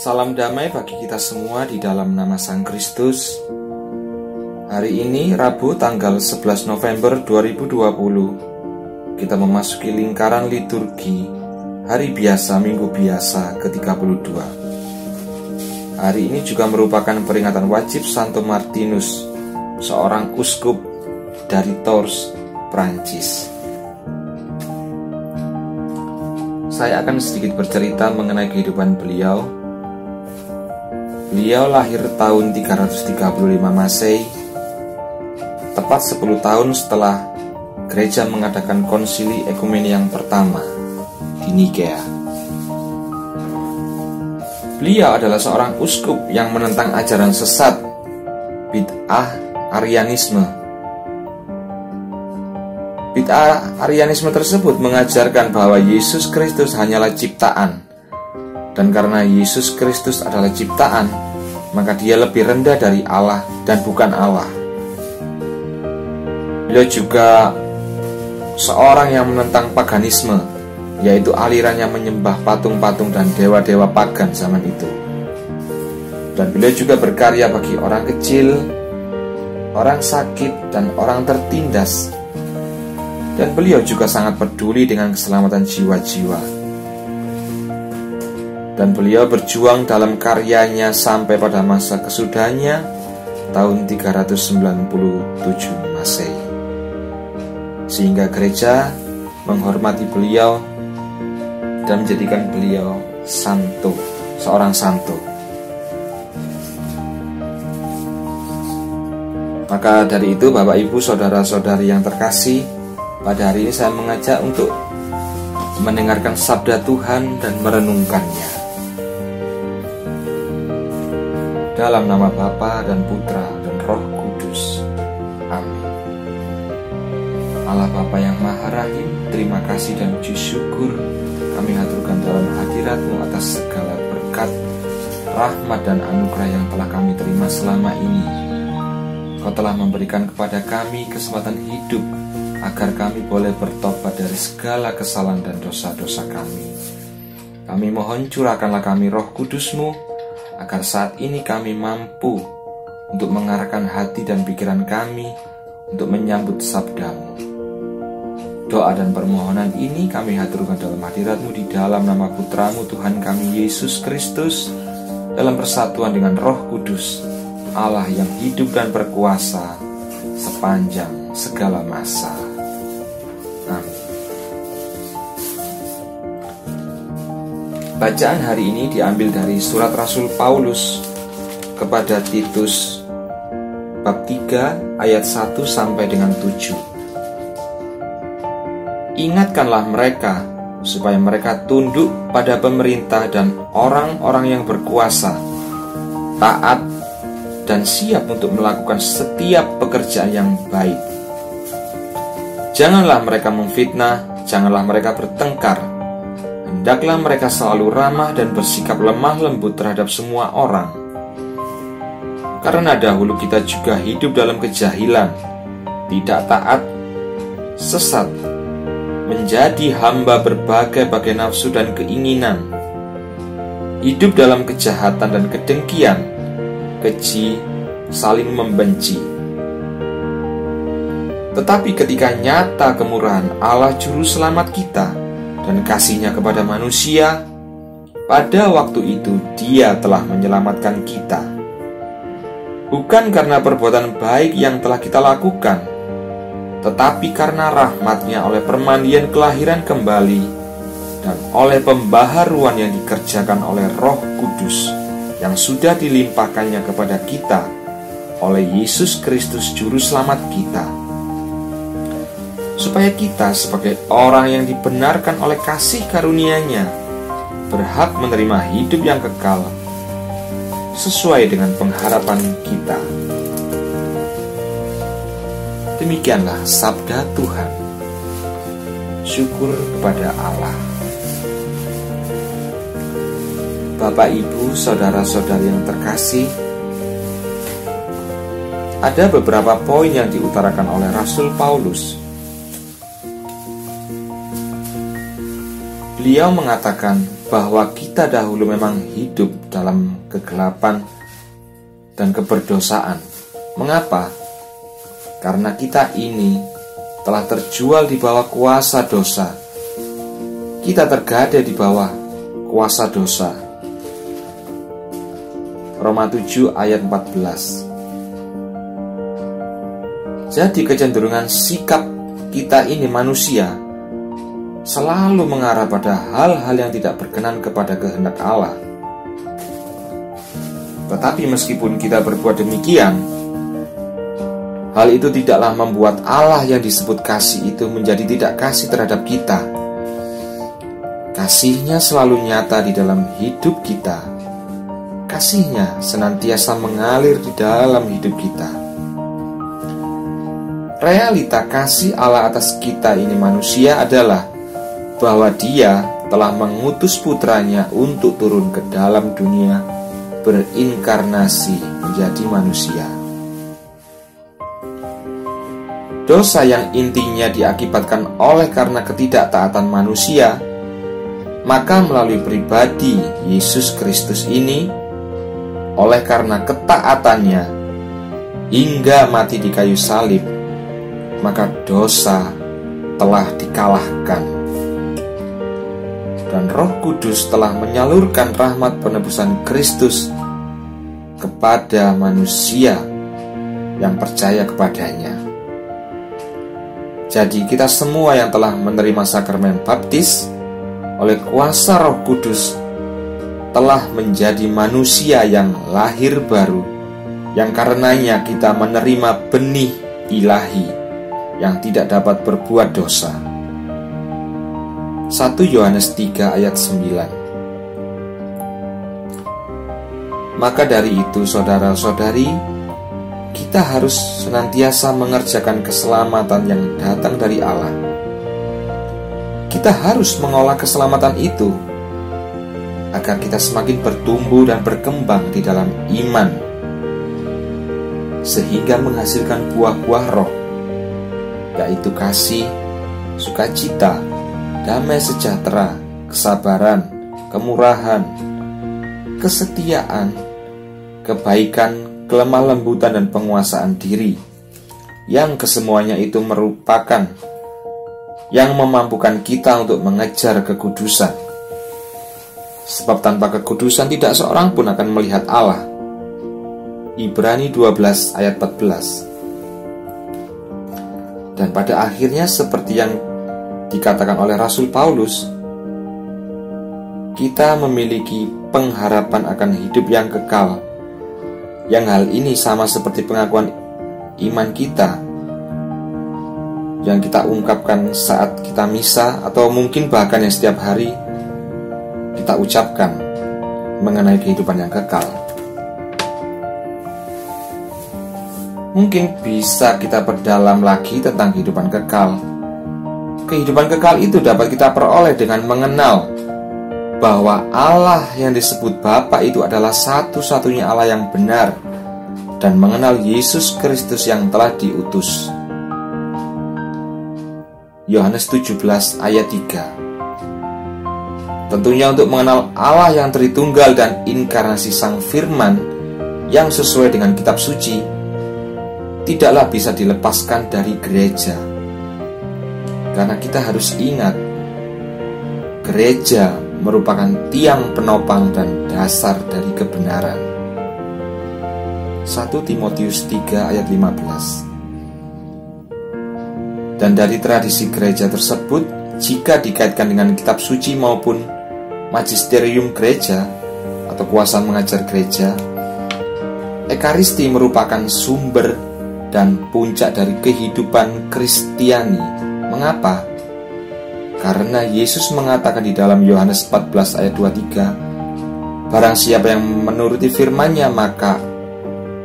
Salam damai bagi kita semua di dalam nama Sang Kristus. Hari ini Rabu tanggal 11 November 2020, kita memasuki lingkaran liturgi Hari Biasa Minggu Biasa ke-32. Hari ini juga merupakan peringatan wajib Santo Martinus, seorang uskup dari Tours, Prancis. Saya akan sedikit bercerita mengenai kehidupan beliau. Beliau lahir tahun 335 Masehi, tepat 10 tahun setelah gereja mengadakan konsili ekumene yang pertama di Nikea. Beliau adalah seorang uskup yang menentang ajaran sesat, bid'ah Arianisme. Bid'ah Arianisme tersebut mengajarkan bahwa Yesus Kristus hanyalah ciptaan. Dan karena Yesus Kristus adalah ciptaan, maka dia lebih rendah dari Allah dan bukan Allah. Beliau juga seorang yang menentang paganisme, yaitu aliran yang menyembah patung-patung dan dewa-dewa pagan zaman itu. Dan beliau juga berkarya bagi orang kecil, orang sakit, dan orang tertindas. Dan beliau juga sangat peduli dengan keselamatan jiwa-jiwa. Dan beliau berjuang dalam karyanya sampai pada masa kesudahannya tahun 397 Masehi. Sehingga gereja menghormati beliau dan menjadikan beliau santo, seorang santo. Maka dari itu Bapak Ibu saudara-saudari yang terkasih, pada hari ini saya mengajak untuk mendengarkan sabda Tuhan dan merenungkannya. Dalam nama Bapa dan Putra dan Roh Kudus. Amin. Allah Bapa yang Maha Rahim, terima kasih dan puji syukur kami haturkan dalam hadirat-Mu atas segala berkat, rahmat dan anugerah yang telah kami terima selama ini. Kau telah memberikan kepada kami kesempatan hidup agar kami boleh bertobat dari segala kesalahan dan dosa-dosa kami. Kami mohon curahkanlah kami Roh Kudus-Mu, agar saat ini kami mampu untuk mengarahkan hati dan pikiran kami untuk menyambut sabda-Mu. Doa dan permohonan ini kami haturkan dalam hadirat-Mu di dalam nama Putra-Mu Tuhan kami Yesus Kristus, dalam persatuan dengan Roh Kudus, Allah yang hidup dan berkuasa sepanjang segala masa. Amin. Bacaan hari ini diambil dari surat Rasul Paulus kepada Titus bab 3 ayat 1 sampai dengan 7. Ingatkanlah mereka supaya mereka tunduk pada pemerintah dan orang-orang yang berkuasa, taat dan siap untuk melakukan setiap pekerjaan yang baik. Janganlah mereka memfitnah, janganlah mereka bertengkar. Hendaklah mereka selalu ramah dan bersikap lemah lembut terhadap semua orang. Karena dahulu kita juga hidup dalam kejahilan, tidak taat, sesat, menjadi hamba berbagai-bagai nafsu dan keinginan, hidup dalam kejahatan dan kedengkian, keji, saling membenci. Tetapi ketika nyata kemurahan Allah Juru Selamat kita dan kasih-Nya kepada manusia, pada waktu itu Dia telah menyelamatkan kita. Bukan karena perbuatan baik yang telah kita lakukan, tetapi karena rahmat-Nya oleh permandian kelahiran kembali dan oleh pembaharuan yang dikerjakan oleh Roh Kudus yang sudah dilimpahkannya kepada kita oleh Yesus Kristus Juru Selamat kita, supaya kita sebagai orang yang dibenarkan oleh kasih karunia-Nya berhak menerima hidup yang kekal sesuai dengan pengharapan kita. Demikianlah sabda Tuhan. Syukur kepada Allah. Bapak, Ibu, saudara-saudari yang terkasih, ada beberapa poin yang diutarakan oleh Rasul Paulus. Beliau mengatakan bahwa kita dahulu memang hidup dalam kegelapan dan keberdosaan. Mengapa? Karena kita ini telah terjual di bawah kuasa dosa. Kita tergadai di bawah kuasa dosa. Roma 7 ayat 14. Jadi kecenderungan sikap kita ini manusia selalu mengarah pada hal-hal yang tidak berkenan kepada kehendak Allah. Tetapi meskipun kita berbuat demikian, hal itu tidaklah membuat Allah yang disebut kasih itu menjadi tidak kasih terhadap kita. Kasih-Nya selalu nyata di dalam hidup kita. Kasih-Nya senantiasa mengalir di dalam hidup kita. Realita kasih Allah atas kita ini manusia adalah bahwa Dia telah mengutus putranya untuk turun ke dalam dunia, berinkarnasi menjadi manusia. Dosa yang intinya diakibatkan oleh karena ketidaktaatan manusia, maka melalui pribadi Yesus Kristus ini, oleh karena ketaatannya hingga mati di kayu salib, maka dosa telah dikalahkan. Dan Roh Kudus telah menyalurkan rahmat penebusan Kristus kepada manusia yang percaya kepadanya. Jadi kita semua yang telah menerima sakramen baptis oleh kuasa Roh Kudus telah menjadi manusia yang lahir baru, yang karenanya kita menerima benih ilahi yang tidak dapat berbuat dosa. 1 Yohanes 3 ayat 9. Maka dari itu saudara-saudari, kita harus senantiasa mengerjakan keselamatan yang datang dari Allah. Kita harus mengolah keselamatan itu agar kita semakin bertumbuh dan berkembang di dalam iman, sehingga menghasilkan buah-buah roh, yaitu kasih, sukacita, damai sejahtera, kesabaran, kemurahan, kesetiaan, kebaikan, kelemah lembutan, dan penguasaan diri, yang kesemuanya itu merupakan yang memampukan kita untuk mengejar kekudusan. Sebab tanpa kekudusan tidak seorang pun akan melihat Allah. Ibrani 12 ayat 14. Dan pada akhirnya seperti yang dikatakan oleh Rasul Paulus, kita memiliki pengharapan akan hidup yang kekal, yang hal ini sama seperti pengakuan iman kita yang kita ungkapkan saat kita misa, atau mungkin bahkan yang setiap hari kita ucapkan mengenai kehidupan yang kekal. Mungkin bisa kita perdalam lagi tentang kehidupan kekal. Kehidupan kekal itu dapat kita peroleh dengan mengenal bahwa Allah yang disebut Bapa itu adalah satu-satunya Allah yang benar, dan mengenal Yesus Kristus yang telah diutus. Yohanes 17 ayat 3. Tentunya untuk mengenal Allah yang Tritunggal dan inkarnasi Sang Firman yang sesuai dengan kitab suci, tidaklah bisa dilepaskan dari gereja. Karena kita harus ingat, gereja merupakan tiang penopang dan dasar dari kebenaran. 1 Timotius 3 ayat 15. Dan dari tradisi gereja tersebut, jika dikaitkan dengan kitab suci maupun magisterium gereja atau kuasa mengajar gereja, Ekaristi merupakan sumber dan puncak dari kehidupan Kristiani. Mengapa? Karena Yesus mengatakan di dalam Yohanes 14 ayat 23, barang siapa yang menuruti firman-Nya, maka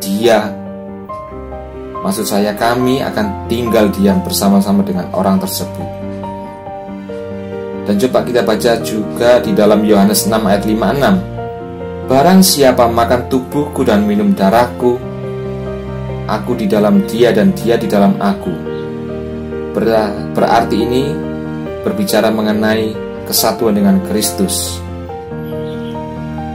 dia, maksud saya kami, akan tinggal diam bersama-sama dengan orang tersebut. Dan coba kita baca juga di dalam Yohanes 6 ayat 56, barang siapa makan tubuhku dan minum darahku, aku di dalam dia dan dia di dalam aku. Berarti ini berbicara mengenai kesatuan dengan Kristus.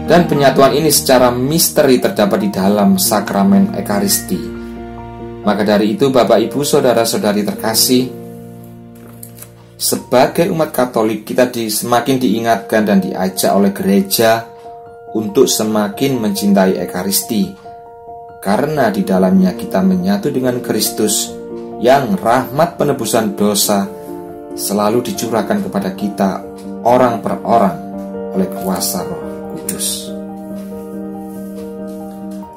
Dan penyatuan ini secara misteri terdapat di dalam sakramen Ekaristi. Maka dari itu Bapak Ibu saudara-saudari terkasih, sebagai umat Katolik kita semakin diingatkan dan diajak oleh gereja untuk semakin mencintai Ekaristi, karena di dalamnya kita menyatu dengan Kristus yang rahmat penebusan dosa selalu dicurahkan kepada kita orang per orang oleh kuasa Roh Kudus.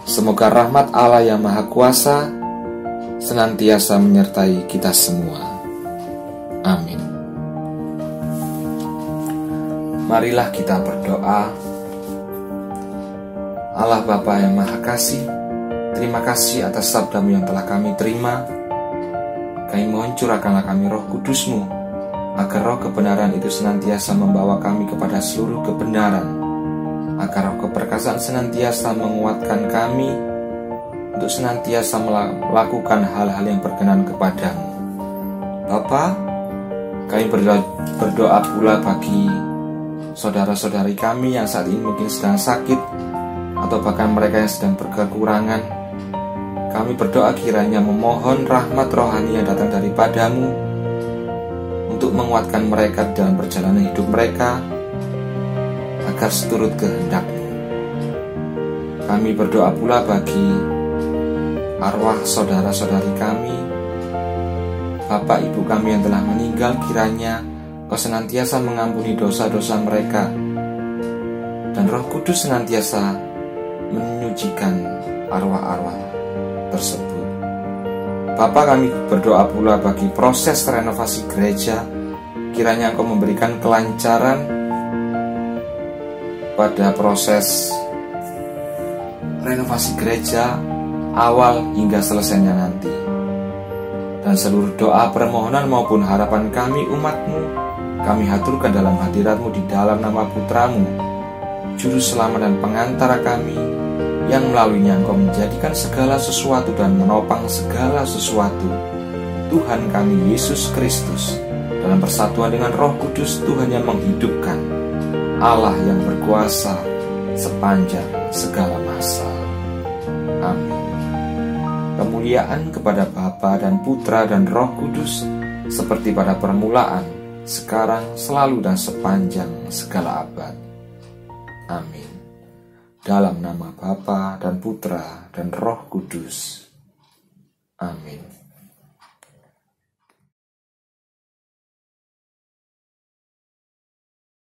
Semoga rahmat Allah yang Maha Kuasa senantiasa menyertai kita semua. Amin. Marilah kita berdoa. Allah Bapa yang Maha Kasih, terima kasih atas sabda-Mu yang telah kami terima. Kami mohon curahkanlah kami Roh Kudus-Mu, agar roh kebenaran itu senantiasa membawa kami kepada seluruh kebenaran, agar roh keperkasaan senantiasa menguatkan kami untuk senantiasa melakukan hal-hal yang berkenan kepadamu. Bapa, kami berdoa pula bagi saudara-saudari kami yang saat ini mungkin sedang sakit, atau bahkan mereka yang sedang berkekurangan. Kami berdoa kiranya memohon rahmat rohani yang datang daripadamu untuk menguatkan mereka dalam perjalanan hidup mereka, agar seturut kehendak-Mu. Kami berdoa pula bagi arwah saudara-saudari kami, Bapak Ibu kami yang telah meninggal, kiranya Kau senantiasa mengampuni dosa-dosa mereka, dan Roh Kudus senantiasa menyucikan arwah-arwah tersebut. Bapa, kami berdoa pula bagi proses renovasi gereja, kiranya Engkau memberikan kelancaran pada proses renovasi gereja awal hingga selesainya nanti. Dan seluruh doa, permohonan maupun harapan kami umat-Mu, kami haturkan dalam hadirat-Mu di dalam nama Putra-Mu, Juru Selamat dan Pengantara kami, yang melaluinya Engkau menjadikan segala sesuatu dan menopang segala sesuatu, Tuhan kami Yesus Kristus, dalam persatuan dengan Roh Kudus, Tuhan yang menghidupkan, Allah yang berkuasa sepanjang segala masa. Amin. Kemuliaan kepada Bapa dan Putra dan Roh Kudus, seperti pada permulaan, sekarang, selalu dan sepanjang segala abad. Amin. Dalam nama Bapa dan Putra dan Roh Kudus. Amin.